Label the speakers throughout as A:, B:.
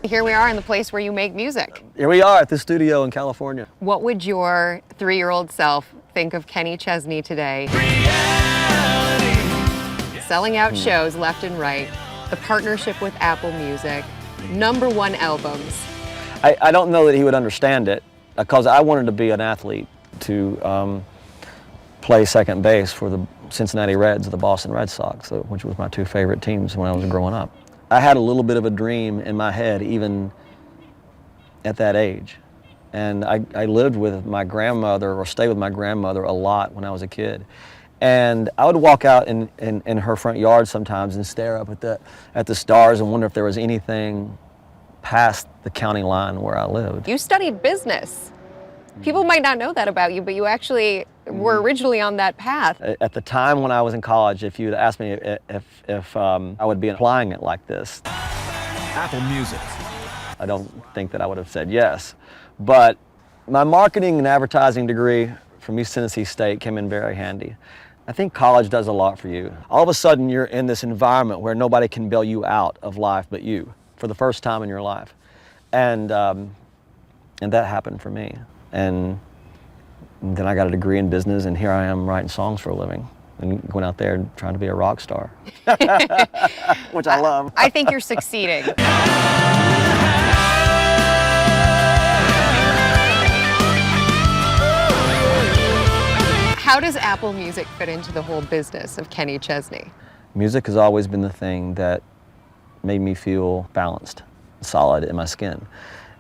A: here we are in the place where you make music.
B: Here we are at the studio in California.
A: What would your 3-year-old self think of Kenny Chesney today? Selling out shows left and right, the partnership with Apple Music, #1 albums.
B: I don't know that he would understand it, because I wanted to be an athlete, to play second base for the Cincinnati Reds, the Boston Red Sox, which was my 2 favorite teams when I was growing up. I had a little bit of a dream in my head even at that age. And I lived with my grandmother, or stayed with my grandmother a lot when I was a kid. And I would walk out in her front yard sometimes and stare up at the stars and wonder if there was anything past the county line where I lived.
A: You studied business. People might not know that about you, but you actually were originally on that path.
B: At the time when I was in college, if you'd asked me if I would be applying it like this,
C: Apple Music.
B: I don't think that I would have said yes. But my marketing and advertising degree from East Tennessee State came in very handy. I think college does a lot for you. All of a sudden, you're in this environment where nobody can bail you out of life but you, for the first time in your life. And that happened for me. And then I got a degree in business, and here I am writing songs for a living and going out there and trying to be a rock star, which I love.
A: I think you're succeeding. How does Apple Music fit into the whole business of Kenny Chesney?
B: Music has always been the thing that made me feel balanced, solid in my skin.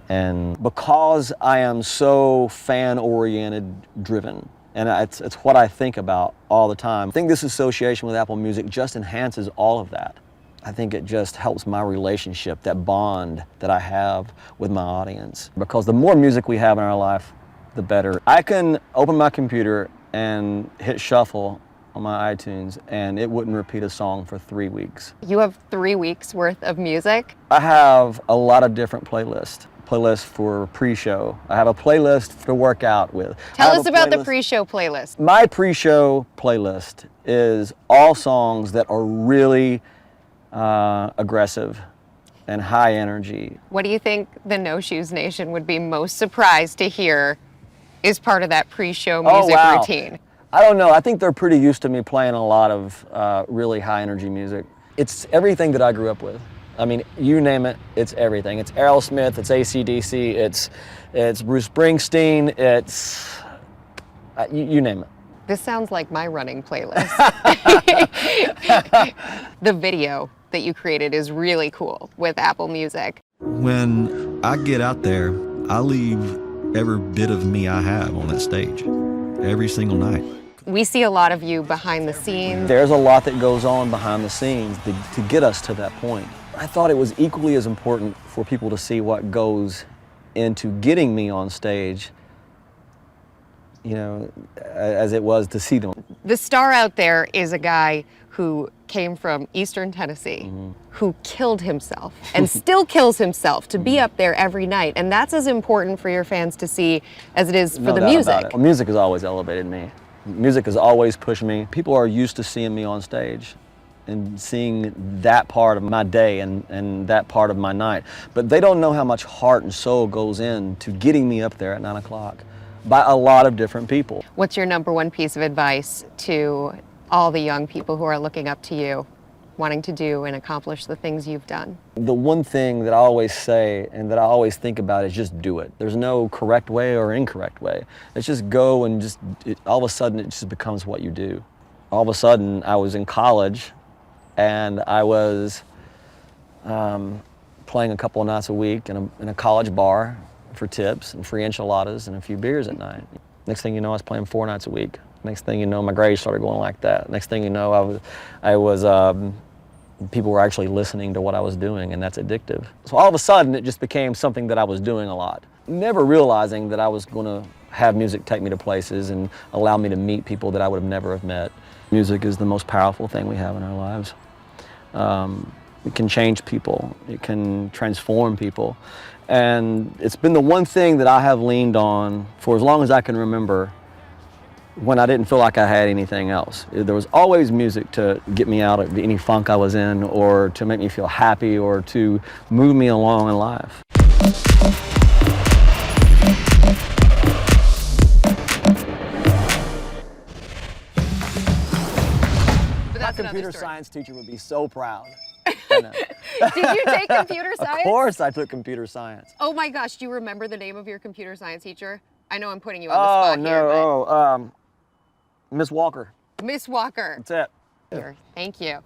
B: And because I am so fan-oriented, driven, and it's what I think about all the time, I think this association with Apple Music just enhances all of that. I think it just helps my relationship, that bond that I have with my audience. Because the more music we have in our life, the better. I can open my computer and hit shuffle on my iTunes, and it wouldn't repeat a song for 3 weeks.
A: You have 3 weeks worth of music?
B: I have a lot of different playlists for pre-show. I have a playlist to work out with.
A: Tell us about the pre-show playlist.
B: My pre-show playlist is all songs that are really aggressive and high energy.
A: What do you think the No Shoes Nation would be most surprised to hear is part of that pre-show music routine?
B: I don't know. I think they're pretty used to me playing a lot of really high energy music. It's everything that I grew up with. I mean, you name it, it's everything. It's Aerosmith, it's AC/DC, it's Bruce Springsteen, it's you name it.
A: This sounds like my running playlist. The video that you created is really cool with Apple Music.
C: When I get out there, I leave every bit of me I have on that stage, every single night.
A: We see a lot of you behind the scenes.
B: There's a lot that goes on behind the scenes to get us to that point. I thought it was equally as important for people to see what goes into getting me on stage, you know, as it was to see them.
A: The star out there is a guy who came from Eastern Tennessee, who killed himself and still kills himself to be up there every night. And that's as important for your fans to see as it is for the music.
B: Well, music has always elevated me. Music has always pushed me. People are used to seeing me on stage and seeing that part of my day and that part of my night. But they don't know how much heart and soul goes into getting me up there at 9 o'clock by a lot of different people.
A: What's your #1 piece of advice to all the young people who are looking up to you, wanting to do and accomplish the things you've done?
B: The one thing that I always say and that I always think about is just do it. There's no correct way or incorrect way. It's just go and all of a sudden it just becomes what you do. All of a sudden I was in college and I was playing a couple of nights a week in a college bar for tips and free enchiladas and a few beers at night. Next thing you know, I was playing 4 nights a week. Next thing you know, my grades started going like that. Next thing you know, people were actually listening to what I was doing, and that's addictive. So all of a sudden, it just became something that I was doing a lot. Never realizing that I was going to have music take me to places and allow me to meet people that I would have never have met. Music is the most powerful thing we have in our lives. It can change people. It can transform people. And it's been the one thing that I have leaned on for as long as I can remember when I didn't feel like I had anything else. There was always music to get me out of any funk I was in, or to make me feel happy, or to move me along in life.
A: But
B: My
A: that's another
B: computer
A: story.
B: science teacher would be so proud. I know.
A: Did you take computer science?
B: Of course I took computer science.
A: Oh my gosh, do you remember the name of your computer science teacher? I know I'm putting you on the spot here, but
B: Miss Walker.
A: Miss Walker.
B: That's it.
A: Here, thank you.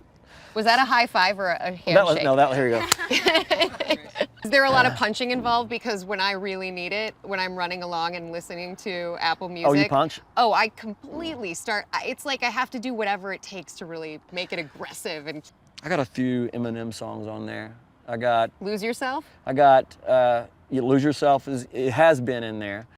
A: Was that a high five or a handshake?
B: Here you go.
A: Is there a lot of punching involved? Because when I really need it, when I'm running along and listening to Apple Music.
B: Oh, you punch?
A: Oh, I completely start. It's like I have to do whatever it takes to really make it aggressive and
B: I got a few Eminem songs on there. I got
A: lose yourself.
B: You Lose Yourself it has been in there.